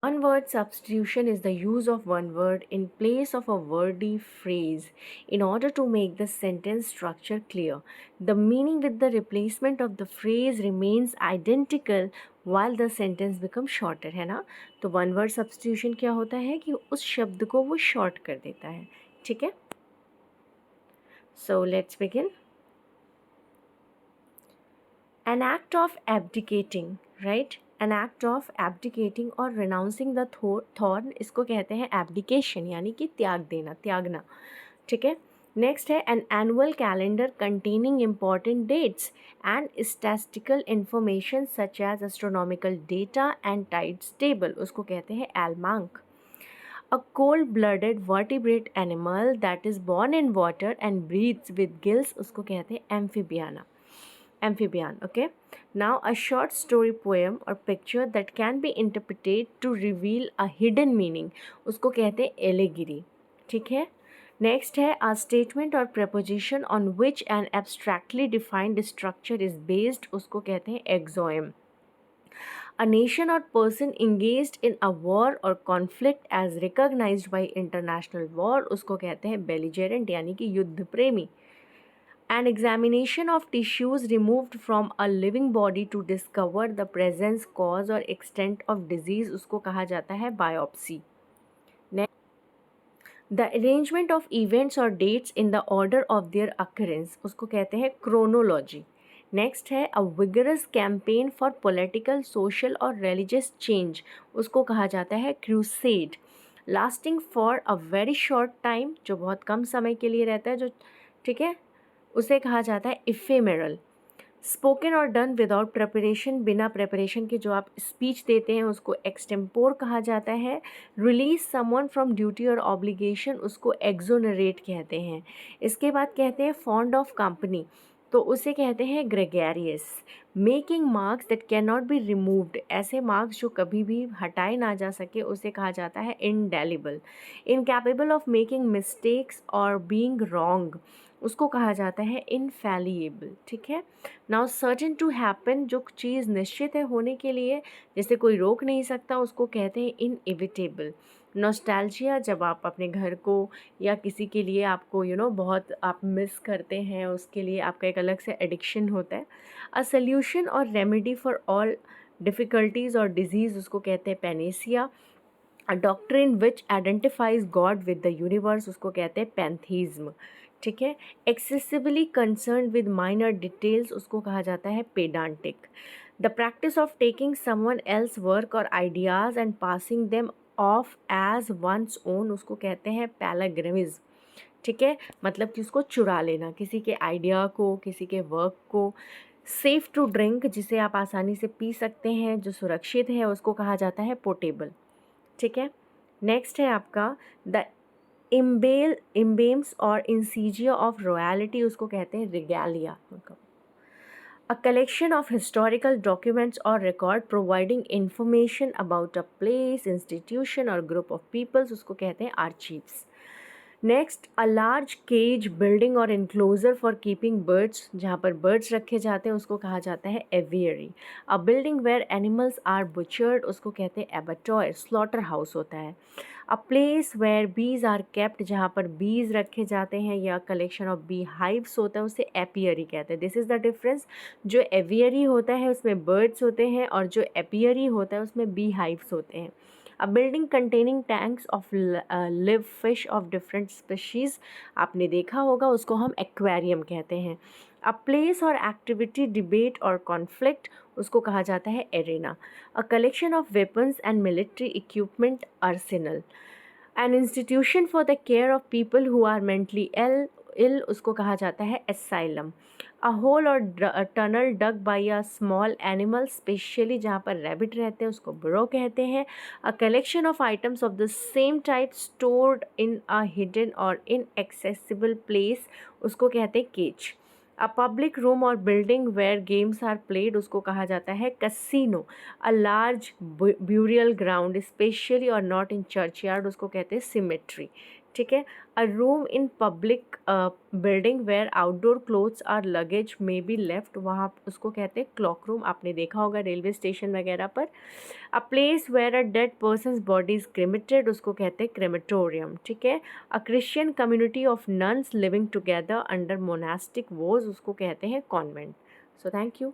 One word substitution is the use of one word in place of a wordy phrase in order to make the sentence structure clear. The meaning with the replacement of the phrase remains identical while the sentence becomes shorter, है ना? तो one word substitution क्या होता है कि उस शब्द को वो short कर देता है, ठीक है? So let's begin. An act of abdicating, right? An act of abdicating or renouncing the thorn, इसको कहते हैं abdication, यानी कि त्याग देना, त्यागना, ठीक है? नेक्स्ट है an annual calendar containing important dates and statistical information such as astronomical data and tides table, उसको कहते हैं almanach. A cold-blooded vertebrate animal that is born in water and breathes with gills, उसको कहते हैं amphibian. Okay, now a short story poem or picture that can be interpreted to reveal a hidden meaning, उसको कहते हैं elegy, ठीक है? Next है a statement or preposition on which an abstractly defined structure is based, उसको कहते हैं exoem. A nation or person engaged in a war or conflict as recognized by international law, उसको कहते हैं belligerent, यानी कि युद्ध प्रेमी. An examination of tissues removed from a living body to discover the presence, cause or extent of disease, उसको कहा जाता है biopsy. The arrangement of events or dates in the order of their occurrence, उसको कहते हैं chronology. Next है a vigorous campaign for political, social और religious change, उसको कहा जाता है crusade. Lasting for a very short time, जो बहुत कम समय के लिए रहता है, जो ठीक है, उसे कहा जाता है ephemeral. स्पोकन और डन विदाउट प्रेपरेशन, बिना प्रेपरेशन के जो आप स्पीच देते हैं उसको एक्सटेम्पोर कहा जाता है. रिलीज समवन फ्रॉम ड्यूटी और ऑब्लिगेशन, उसको एक्सोनरेट कहते हैं. इसके बाद कहते हैं फॉन्ड ऑफ कंपनी, तो उसे कहते हैं gregarious. Making marks that can not be removed, ऐसे मार्क्स जो कभी भी हटाए ना जा सके उसे कहा जाता है indelible. Incapable of making mistakes और बीइंग रॉन्ग, उसको कहा जाता है इनफैलिएबल, ठीक है. नाउ सर्टेन टू हैपन, जो चीज़ निश्चित है होने के लिए, जैसे कोई रोक नहीं सकता, उसको कहते हैं इनएविटेबल. नॉस्टैल्जिया, जब आप अपने घर को या किसी के लिए आपको बहुत आप मिस करते हैं, उसके लिए आपका एक अलग से एडिक्शन होता है. अ सल्यूशन और रेमेडी फॉर ऑल डिफ़िकल्टीज़ और डिजीज़, उसको कहते हैं panacea. A doctrine which identifies God with the universe, उसको कहते हैं पैंथीज्म, ठीक है. Excessively concern with minor details, उसको कहा जाता है pedantic. The practice of taking someone else work और ideas and passing them off as one's own, उसको कहते हैं पैलाग्रिमिज्म, ठीक है. मतलब कि उसको चुरा लेना, किसी के आइडिया को, किसी के वर्क को. सेफ़ टू ड्रिंक, जिसे आप आसानी से पी सकते हैं, जो सुरक्षित है, उसको कहा जाता है पोर्टेबल, ठीक है. नेक्स्ट है आपका द इम्बेम्स और इंसीजिया ऑफ रॉयलिटी, उसको कहते हैं रिगैलिया. A collection of historical documents or record providing information about a place, institution or group of peoples, उसको कहते हैं archives. Next a large cage building or enclosure for keeping birds, जहाँ पर birds रखे जाते हैं उसको कहा जाता है aviary. A building where animals are butchered, उसको कहते हैं एबेटॉयर, स्लॉटर हाउस होता है. A place where bees are kept, जहाँ पर बीज रखे जाते हैं या कलेक्शन ऑफ बी हाइव्स होता है, उसे एपियरी कहते हैं. This is the difference. जो एवियरी होता है उसमें बर्ड्स होते हैं और जो एपियरी होता है उसमें बी हाइव्स होते हैं. A building containing tanks of live fish of different species, आपने देखा होगा, उसको हम एक्वेरियम कहते हैं. A place or activity, debate or conflict, उसको कहा जाता है arena. A collection of weapons and military equipment, arsenal. An institution for the care of people who are mentally ill, उसको कहा जाता है asylum. A hole or tunnel dug by a small animal, specially जहाँ पर rabbit रहते हैं उसको burrow कहते हैं. A collection of items of the same type stored in a hidden or inaccessible place, उसको कहते हैं cage. A public room or building where games are played, उसको कहा जाता है casino. A large burial ground, especially or not in church yard, उसको कहते हैं सिमेट्री, ठीक है। A room in public building where outdoor clothes or luggage may be left, वहाँ उसको कहते हैं क्लॉक रूम, आपने देखा होगा रेलवे स्टेशन वगैरह पर। A place where a dead person's body is cremated, उसको कहते हैं क्रेमेटोरियम, ठीक है। A Christian community of nuns living together under monastic vows, उसको कहते हैं कॉन्वेंट। So thank you.